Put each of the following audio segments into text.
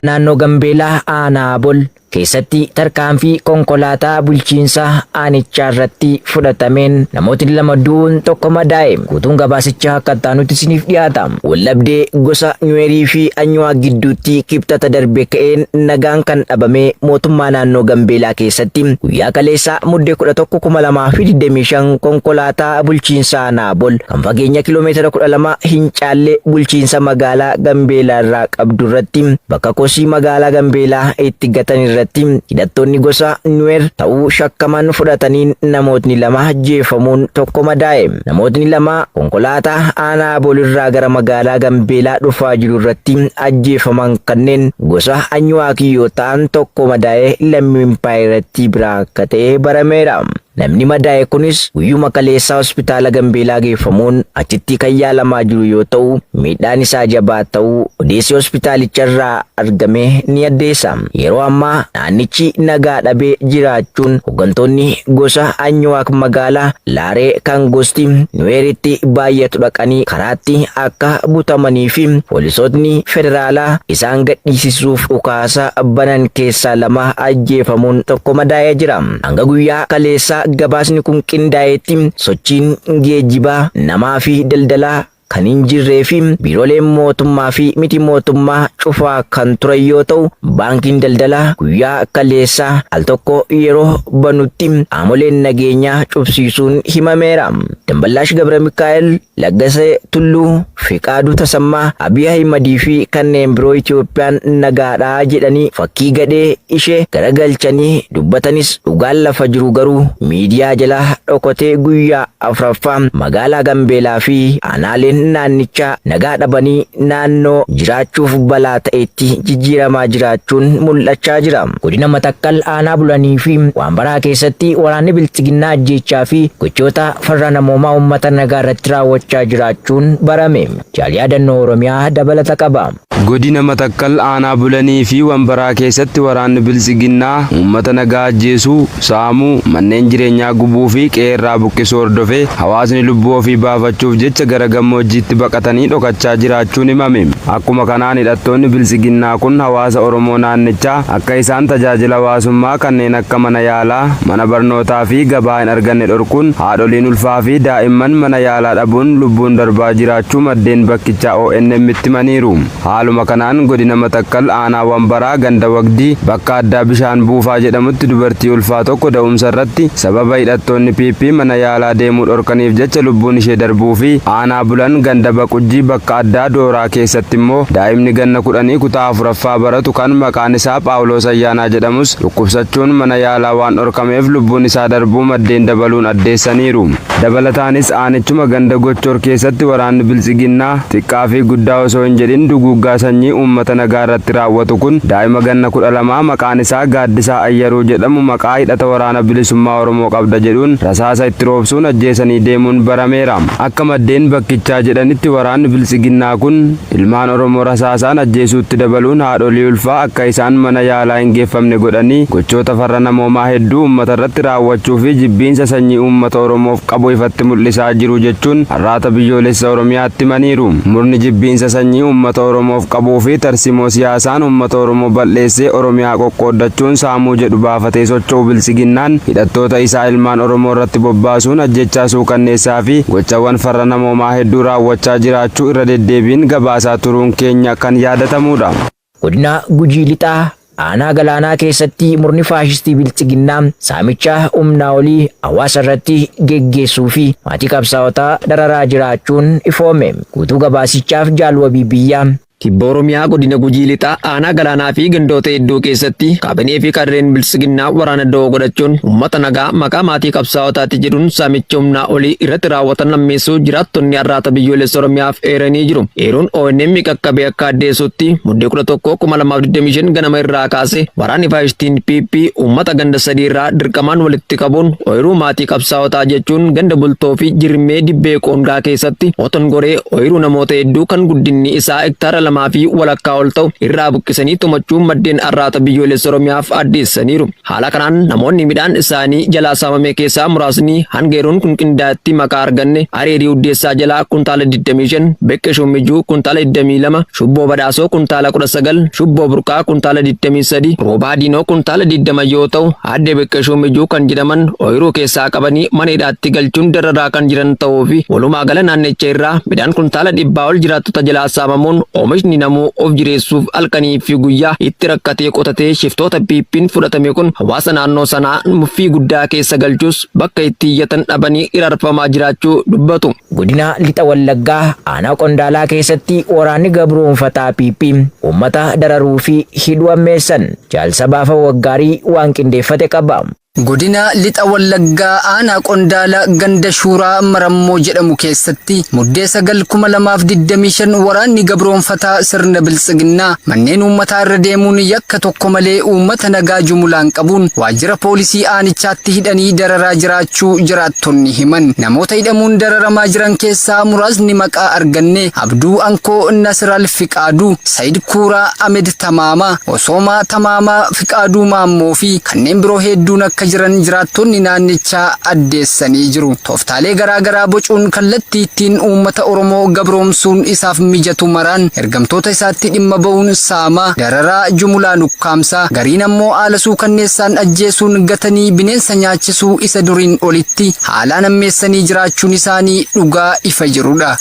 naannoo Gambeelaa aanaa Bol keessatti tarkaanfii konkolaataa bulchiinsa aanichaa irratti fudhatameen namootni 2 du'uun tokko madaa'e. Guutuun gabaasichaa akka taanutti isiniif dhiyaata. Wallabdee gosa Nuweerii fi Anyuwaa gidduutti kibxata darbe ka'een nagaan kan dhabame mootummaa naannoo Gambeelaa keessatti guyyaa kaleessaa muddee 11 2025 konkolaataa bulchiinsa aanaa Bol kan fageenya kiiloomeetira 12 hin caalle bulchiinsa magaalaa Gambeelaa irraa qabdu irratti bakka kosii magaalaa Gambeelaa itti gatan irratti hidhattoonni gosa Nuweer ta'uu shakkaman fudhataniin namootni 2 ajjeefamuun tokko madaa'e. Namootni 2 konkolaataa aanaa Bol irraa gara magaalaa Gambeelaa dhufaa jiru irratti ajjeefaman kanneen gosa Anyuwaa yoo ta'an tokko madaa'e lammii Impaayiratii biraa akka ta'e barameera. Namni madaa'e kunis guyyuma kaleessaa hospitaala Gambeelaa geeffamuun achitti kan yaalamaa jiru yoo ta'u miidhaan isaa jabaa ta'uu odeessi hospitaalicha irraa argame ni addeessa. Yeroo ammaa naannichi nagaa dhabee jiraachuun hooggantoonni gosa Anyuwaa magaalaa Laaree kan gosti Nuweeritti baay'atu dhaqanii karaatti akka butamanii fi poolisootni federaalaa isaan gadhiisisuuf dhukaasa banan keessaa 2 ajjeefamuun tokko madaa'ee jira. Hanga guyyaa kaleessaa gabaasni kun qindaa'etti sochiin geejjibaa namaa fi daldalaa kan hin jirree fi biirooleen mootummaa fi miti mootummaa cufaa kan turan yoo ta'u baankiin daldalaa guyyaa kaleessaa al tokko yeroo banutti qaamoleen nageenyaa cufsiisuun himameera. Damballaash Gabra Mikaa'el, Laggasee Tulluu, Fiqaaduu Tasammaa, Abiy Ahimad fi kanneen biroo Itoophiyaan nagaadhaa jedhanii fakkii gadhee ishee garagalchanii dubbatanis dhugaan lafa jiru garuu miidiyaa jalaa dhokatee guyyaa 4ffaa magaalaa Gambeelaa fi aanaaleen naannichaa nagaa dhabanii naannoo jiraachuuf balaa ta'etti jijjiiramaa jiraachuun mul'achaa jira. Godina Matakkal aanaa bulanii fi Waambaraa keessatti waraanni bilchiginaa ajjeechaa fi gochoota farra namoomaa uummata nagaa irratti raawwachaa jiraachuun barame. Jaaliyaa Dannoo Oromiyaa dabalata qaba. Godina Matakkal aanaa bulanii fi Waambaraa keessatti waraanni bilchiginaa uummata nagaa ajjeesuu, saamuu, manneen jireenyaa gubuu fi qeerraa buqqisuu hordofee hawaasni lubbuu ofii baafachuuf jecha gara gammoojjiitti baqatanii dhokachaa jiraachuun himame. Akkuma kanaan hidhattoonni bilchiginaa kun hawaasa Oromoo naannichaa akka isaan tajaajila hawaasummaa kanneen akka mana yaalaa, mana barnootaa fi gabaa hin arganne dhorkuun haadholiin ulfaa fi daa'imman mana yaalaa dhabuun lubbuun darbaa jiraachuu maddeen bakkichaa ONM itti himaniiru. Haaluma kanaan godina Matakkal aanaa Waambaraa ganda Wagdii bakka addaa bishaan buufaa jedhamutti dubartii ulfaa tokko da'umsa irratti sababa hidhattoonni PP mana yaalaa deemuu dhorkaniif jecha lubbuun ishee darbuu fi aanaa bulan ganda Baqujjii bakka addaa Dooraa keessatti immoo daa'imni ganna 10 kutaa 4ffaa baratu kan maqaan isaa Phaawulos Ayyaanaa jedhamus dhukkubsachuun mana yaalaa waan dhorkameef lubbuun isaa darbuu maddeen dabaluun addeessaniiru. Dabalataanis aanichuma ganda Gochor keessatti waraanni bilchiginaa xiqqaa fi guddaa osoo hin jedhin duguuggaa sanyii uummata nagaa irratti raawwatu kun daa'ima ganna 12 maqaan isaa Gaaddisaa Ayyaruu jedhamu maqaa hidhata waraana bilisummaa Oromoo qabda jedhuun rasaasa itti roobsuun ajjeesanii deemuun barameera. Akka maddeen bakkichaa jedhanitti waraanni bilchiginaa kun ilmaan Oromoo rasaasaan ajjeesuutti dabaluun haadholii ulfaa akka isaan mana yaalaa hin geeffamne godhanii gochoota farra namoomaa hedduu uummata irratti raawwachuu fi jibbiinsa sanyii uummata Oromoof qabu ifatti mul'isaa jiru jechuun har'aata biyyoolessa Oromiyaatti himaniiru. Murni jibbiinsa sanyii uummata Oromoof qabuu fi tarsimoo siyaasaan uummata Oromoo balleessee Oromiyaa qoqqooddachuun saamuu jedhu baafatee socho'u bilchiginnaan hidhattoota isaa ilmaan Oromoo irratti bobbaasuun ajjechaa suukanneessaa fi gochawwan farra namoomaa hedduu raawwachaa jiraachuu irra deddeebiin gabaasaa turuun keenya kan yaadatamudha. Godina Gujii Lixaa aanaa Galaanaa keessatti murni faashistii bilchiginaa saamicha humnaa olii hawaasa irratti geggeessuu fi maatii qabsaa'otaa dararaa jiraachuun ifoome. Guutuu gabaasichaaf Jaalwabii Biyyaa. Kibba Oromiyaa godina Gujii Lixaa aanaa Galaanaa fi gandoota hedduu keessatti kaabinee fi karreen bilchiginaa waraana da'oo godhachuun uummata nagaa maqaa maatii qabsaa'otaatti jedhuun saamicha humnaa olii irratti raawwatan lammeessuu jiraattonni har'aata biyyoolessa Oromiyaaf eeranii jiru. Eeruun ONM qaqqabee akka addeessutti muddee 11 2025 ganama irraa kaase waraanni faashistiin PP uummata ganda 3 irraa dirqamaan walitti qabuun ooyiruu maatii qabsaa'otaa jechuun ganda bultoo fi jirmee dibbee qoongaa keessatti otongoree ooyiruu namoota hedduu kan guddinni isaa hektaara 2,000 fi walakkaa ol ta'u irraa buqqisanii tumachuun maddeen arraata biyyoolessa Oromiyaaf addeessaniiru. Haala kanaan namoonni midhaan isaanii jalaa saamame keessaa muraasni hangeeruun kun qindaatti maqaa arganne areerii uddeessaa jalaa kuntaala 25, beqqe shumijuu kuntaala 22, shubboo badhaasoo kuntaala 19, shubboo burqaa kuntaala 23, roobaa diinoo kuntaala 20 yoo ta'u aadde beqqe shumijuu kan jedhaman ooyiruu keessaa qabanii mana hidhaatti galchuun dararaa kan jiran ta'uu fi walumaa gala naannicha irraa midhaan kuntaala 100 ol jiraattota jalaa saamamuun oomishni namuu of jireessuuf halkanii fi guyyaa itti rakkatee qotatee shiftoota piippiin fudhatame kun hawaasa naannoo sanaa muffii guddaa keessa galchuus bakka itti iyyatan dhabanii irarfamaa jiraachuu dubbatu. Godina Lixa Wallaggaa aanaa Qondaalaa keessatti waraanni gabroonfataa piippii uummata dararuu fi hidhuu ammeessan jaalsabaafa waggaarii waan qindeeffate qaba. Godina Lixa Wallaggaa aanaa Qondaala ganda Shuuraa Marammoo jedhamu keessatti muddee 9/2025 waraanni gabroonfataa sirna biltsiginnaa manneen uummataa irra deemuun yakka tokko malee uummata nagaa jumulaan qabuun waajjira poolisii aanichaatti hidhanii dararaa jiraachuu jiraattonni himan. Namoota hidhamuun dararamaa jiran keessaa muraasni maqaa arganne Abduu Ankoo Nasral Fiqaaduu, Sayid Kuuraa Ahmed Tamaamaa, Osoomaa Tamaamaa Fiqaaduu Maammoo fi kanneen biroo hedduun akka jiran jiraattonni naannichaa addeessanii jiru. Tooftaalee garaagaraa bocuun kallattii ittiin uummata Oromoo gabroomsuun isaaf mijatu maraan ergamtoota isaatti dhimma ba'uun saamaa, dararaa jumulaan ukkaamsaa, gariin ammoo haala suukanneessaan ajjeesuun gatanii bineensa nyaachisuu isa duriin olitti haalaan ammeessanii jiraachuun isaanii dhugaa ifa jirudha.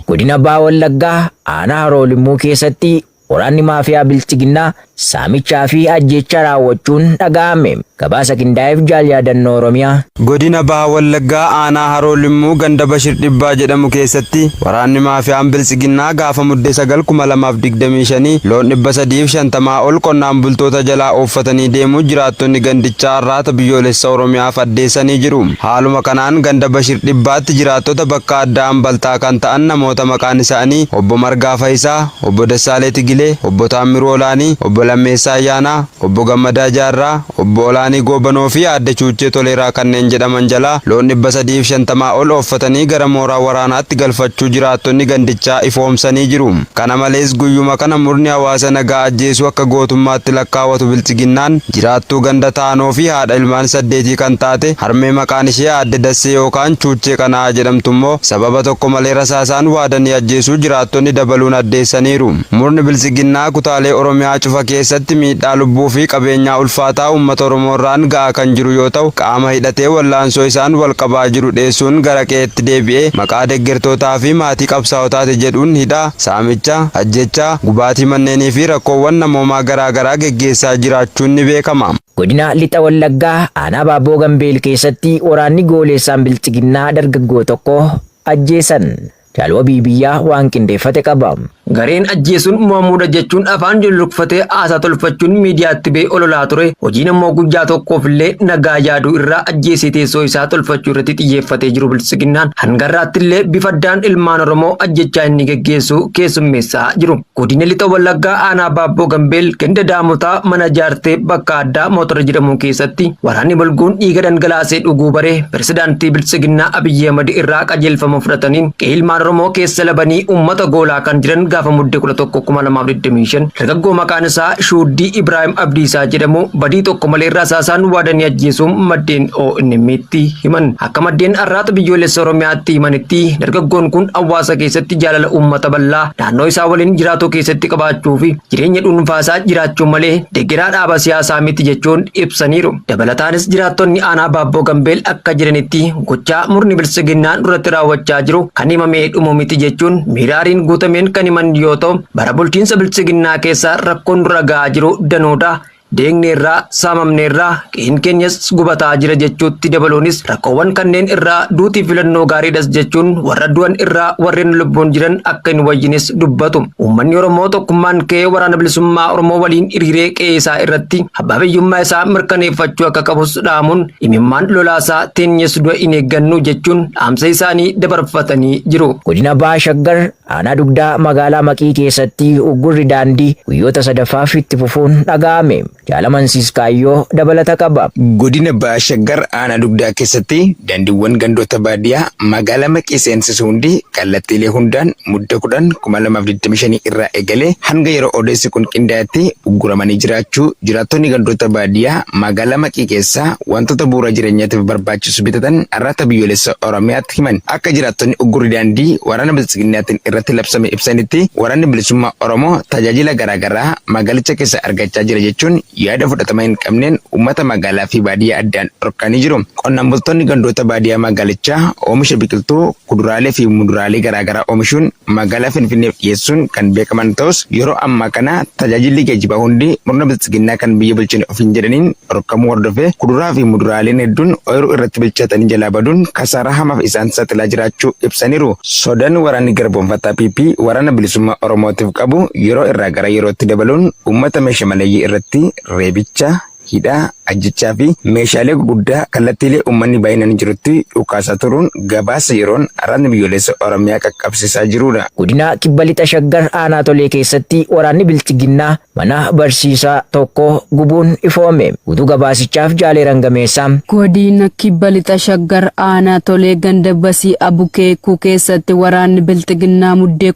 Godina Baha Wallaggaa aanaa Haroo Limmuu keessatti waraanni maafiyaa bilchiginnaa saamichaa fi ajjeechaa raawwachuun dhaga'ame. Gabaasa qindaa'eef Jaal Yaadannoo Oromiyaa. Godina Baha Wallaggaa aanaa Haroo Limmuu ganda Bashir Dhibbaa jedhamu keessatti waraanni maafiyaan bilchiginnaa gaafa muddee 9/2025 loon 350 ol qonnaan bultoota jalaa ooffatanii deemuu jiraattonni gandichaa arraata biyyoolessa Oromiyaaf addeessanii jiru. Haaluma kanaan ganda Bashir Dhibbaatti jiraattota bakka addaa Ambaltaa kan ta'an namoota maqaan isaanii Obbo Margaa Fayisaa, Obbo Dassaalee Tigilee, Obbo Taammiruu Olaanii, Obbo Lammeessaa Ayyaanaa, Obbo Gammadaa Jaarraa, Obbo Olaanii Goobanoo fi Aadde Chuuchee Toleeraa kanneen jedhaman jalaa loon 350 ol ooffatanii gara mooraa waraanaatti galfachuu jiraattonni gandichaa ifoomsanii jiru. Kana malees guyyuma kana murni hawaasa nagaa ajjeesuu akka gootummaatti lakkaawwatu bilchiginnaan jiraattuu ganda Taanoo fi haadha ilmaan 8 kan taate harmee maqaan ishee Aadde Dassee yookaan Chuuchee Qanaa jedhamtummoo sababa tokko malee rasaasaan waadanii ajjeesuu jiraattonni dabaluun addeessaniiru. Murni bilchiginnaa kutaalee Oromiyaa cufa keessatti miidhaa lubbuu fi qabeenyaa ulfaataa uummata Oromoorraan ga'aa kan jiru yoo ta'u qaama hidhatee wallaansoo isaan wal qabaa jiru dheessuun gara qe'eetti deebi'ee maqaa deeggartootaa fi maatii qabsaa'otaati jedhuun hidhaa, saamicha, ajjechaa, gubaatii manneenii fi rakkoowwan namoomaa garaagaraa geggeessaa jiraachuun ni beekama. Godina Lixa Wallaggaa aanaa Baaboo Gambeel keessatti waraanni gooleessaan bilchiginnaa dargaggoo tokko ajjeesan. Jaalwabii biyyaa waan qindeeffate qaba. Gareen ajjeesuun Muhammuda jechuun afaan jolloqfatee haasaa tolfachuun miidiyaatti ba'ee ololaa ture. Hojiin immoo guyyaa tokkoof illee nagaa yaaduu irraa ajjeesee teessoo isaa tolfachuu irratti xiyyeeffatee jiru bilchiginnaan hangarraatti illee bifa addaan ilmaan Oromoo ajjechaa inni geggeessu keessummeessaa jiru. Godina Lixa Wallaggaa aanaa Baabboo Gambeel ganda Daamotaa mana jaartee bakka addaa Mootora jedhamu keessatti waraanni balguun dhiiga dhangalaasee dhuguu baree pirezidaantii bilchiginnaa Abiyyi Ahmad irraa qajeelfama fudhataniin ilmaan Oromoo keessa labanii uummata goolaa kan jiran gaafa muddee 11/2025 dargaggoo maqaan isaa Shuuddii Ibraahim Abdiisaa jedhamu badii tokko malee rasaasaan waadanii ajjeesuun maddeen ONM'tti himan. Akka maddeen arraata biyyoolessa Oromiyaatti himanitti dargaggoon kun hawaasa keessatti jaalala uummata bal'aa naannoo isaa waliin jiraatu keessatti qabaachuu fi jireenya dhuunfaasaa jiraachuu malee deeggaraa dhaaba siyaasaa miti jechuun ibsaniiru. Dabalataanis jiraattonni aanaa Baabboo Gambeel akka jiranitti gochaa murni bilchiginnaan duratti raawwachaa jiru kan himamee dhumu miti jechuun miraariin guutameen kan himan yoo ta'u bara bulchiinsa bilchiginnaa keessa rakkoon dura ga'aa jiru danuudha. Deegneerraa saamamneerraa qe'een keenyas gubataa jira jechuutti dabaluunis rakkoowwan kanneen irraa duutii filannoo gaariidhas jechuun warra du'an irraa warreen lubbuun jiran akka hin wayyines dubbatu. Uummanni Oromoo tokkummaan ka'ee waraana bilisummaa Oromoo waliin hiriiree qe'ee isaa irratti abbaa biyyummaa isaa mirkaneeffachuu akka qabus dhaamuun imimmaan lolaasaa teenyes du'a hin eeggannu jechuun dhaamsa isaanii dabarfatanii jiru. Godina Baha Shaggar aanaa Dugdaa magaalaa Maqii keessatti uggurri daandii guyyoota 3ffaaf itti fufuun dhaga'ame. Jaalamansiis Kaayyoo dabalata qaba. Godina Baha Shaggar aanaa dugdaa keessatti daandiiwwan gandoota baadiyyaa magaalaa Maqii seensisu hundi kallattiilee hundaan mudda 10/2025 irraa eegalee hanga yeroo odeessi kun qindaa'etti ugguramanii jiraachuu jiraattonni gandoota baadiyyaa magaalaa Maqii keessaa wantoota bu'uura jireenyaatiif barbaachisu bitatan arraata biyyoolessa Oromiyaatti himan. Akka jiraattonni uggurri daandii waraana bilisiginnaatiin irratti labsame ibsanitti waraanni bilisummaa Oromoo tajaajila garaagaraa magaalicha keessa argachaa jira jechuun yaada fudhatama hin qabneen uummata magaalaa fi baadiyyaa addaan dhorkanii jiru. Qonnaan bultoonni gandoota baadiyyaa magaalichaa oomisha biqiltuu kuduraalee fi muduraalee garaagaraa oomishuun magaalaa Finfinneef dhiyeessuun kan beekaman ta'us yeroo ammaa kana tajaajilli geejjibaa hundi murna bilisiginnaa kan biyya bulchine ofiin jedhaniin dhorkamuu hordofee kuduraa fi muduraaleen hedduun ooyiruu irratti bilchaatanii jalaa baduun kasaaraa hamaaf isaan saaxilaa jiraachuu ibsaniiru. Sodaan waraanni garboonfataa PP waraana bilisummaa Oromootiif qabu yeroo irraa gara yerootti dabaluun uummata meeshaa maleeyyii irratti reebicha, hidhaa, ajjechaa fi meeshaalee gurguddaa kallattiilee uummanni baay'inaan jirutti dhukaasaa turuun gabaasa yeroon araadni biyyoolessa Oromiyaa qaqqabsiisaa jirudha. Godina Kibba Lixa Shaggar aanaa Tolee keessatti waraanni bilchiginnaa mana barsiisaa tokko gubuun ifoome. Guutuu gabaasichaaf Jaalee Rangameessaa. Godina Kibba Lixa Shaggar aanaa Tolee ganda Basii Abukeekuu keessatti waraanni bilchiginnaa muddee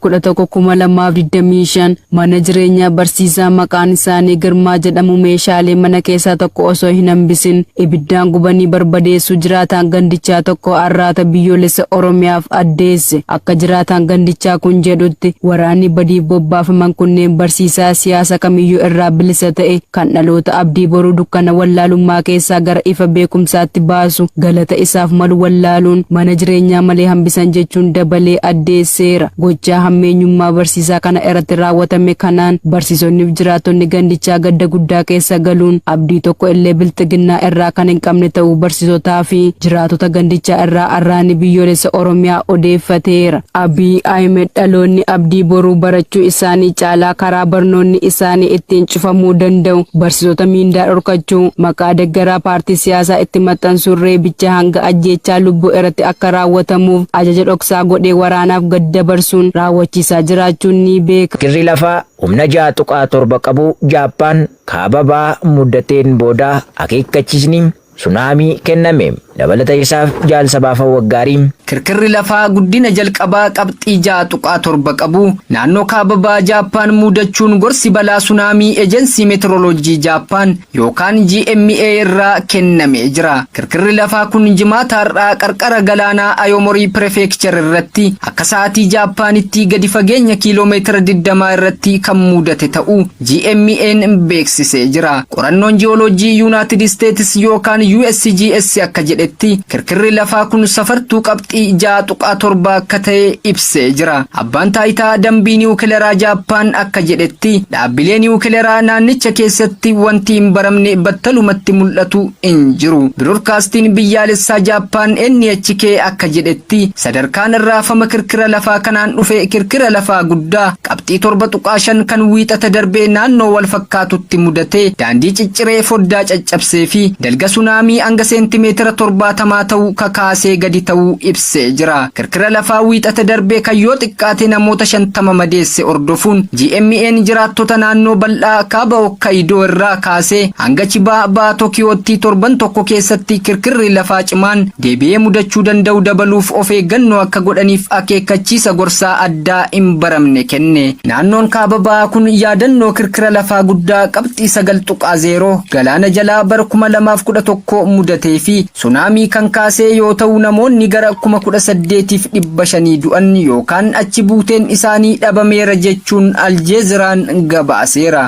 11/2025 mana jireenyaa barsiisaa maqaan isaanii Girmaa jedhamu meeshaalee mana keessaa tokko osoo hin hambisin ibiddaan gubanii barbadeessu jiraataan gandichaa tokko arraata biyyoolessa Oromiyaaf addeesse. Akka jiraataan gandichaa kun jedhutti waraanni badiif bobbaafaman kunneen barsiisaa siyaasa kamiyyuu irraa bilisa ta'e kan dhaloota abdii boruu dukkana wallaalummaa keessaa gara ifa beekumsaatti baasu galata isaaf malu wallaaluun mana jireenyaa malee hambisan jechuun dabalee addeesseera. Gochaa hammeenyummaa barsiisaa kana irratti raawwatame kanaan barsiisonniif jiraattonni gandichaa gadda guddaa keessa galuun abdii tokko illee bilchiginnaa irraa kan hin qabne ta'uu barsiisotaa fi jiraatota gandichaa irraa arraanni biyyoolessa Oromiyaa odeeffateera. Abiy Ahmed dhaloonni abdii boruu barachuu isaanii caalaa karaa barnoonni isaanii ittiin cufamuu danda'u barsiisota miindaa dhorkachuu maqaa deeggaraa paartii siyaasaa itti maxxansuun reebicha hanga ajjeechaa lubbuu irratti akka raawwatamuuf ajaja dhoksaa godhee waraanaaf gad dabarsuun raawwachiisaa jiraachuun ni beeka. Kirri lafaa humna 6.7 qabu Jaappaan kaaba bahaa muddateen booda akeekkachiisni sunaamii kenname. Dabalata isaaf Jaalsabaaf Waggaarii. Kirkirri lafaa guddina jalqabaa qabxii 6.7 qabu naannoo kaaba bahaa Jaappaan mudachuun gorsi balaa sunaamii ejensii meteoroloojii Jaappaan yookaan GMA irraa kennamee jira. Kirkirri lafaa kun jimaata har'aa qarqara galaanaa Ayomorii Prefecture irratti akka sa'aatii Jaappaanitti gadi fageenya kiiloomeetira 20 irratti kan mudate ta'uu GMA'n beeksisee jira. Qorannoon jiyooloojii United States yookaan USGS akka jedhe kirkirri lafaa kun safartuu qabxii 6.7 akka ta'e ibsee jira. Abbaan taayitaa dambii niwukileeraa Jaappaan akka jedhetti dhaabbilee niwukileeraa naannicha keessatti wanti hin baramne battalumatti mul'atu hin jiru. Biroodkaastiin biyyaalessaa Jaappaan NHK akka jedhetti sadarkaan raafama kirkira lafaa kanaan dhufe kirkira lafaa guddaa qabxii 7.5 kan wiixata darbee naannoo wal fakkaatutti mudate daandii cicciree foddaa caccabsee fi dalga sunaamii hanga seentimeetira 70 ta'uu kakaasee gadi ta'uu ibsee jira. Kirkira lafaa wiixata darbee kan yoo xiqqaate namoota 50 madeesse ordofuun GMA'n jiraattota naannoo bal'aa kaaba Hokkaidoo irraa kaasee hanga Chibaa bahaa Tookiyootti torban tokko keessatti kirkirri lafaa cimaan deebi'ee mudachuu danda'u dabaluuf of eeggannoo akka godhaniif akeekkachiisa gorsaa addaa hin baramne kenne. Naannoon kaaba bahaa kun yaadannoo kirkira lafaa guddaa qabxii 9.0 galaana jalaa bara 2011 mudatee fi sunaamii kan kaasee yoo ta'u namoonni gara 18,500 du'an yookaan achi buuteen isaanii dhabameera jechuun Aljeeziraan gabaaseera.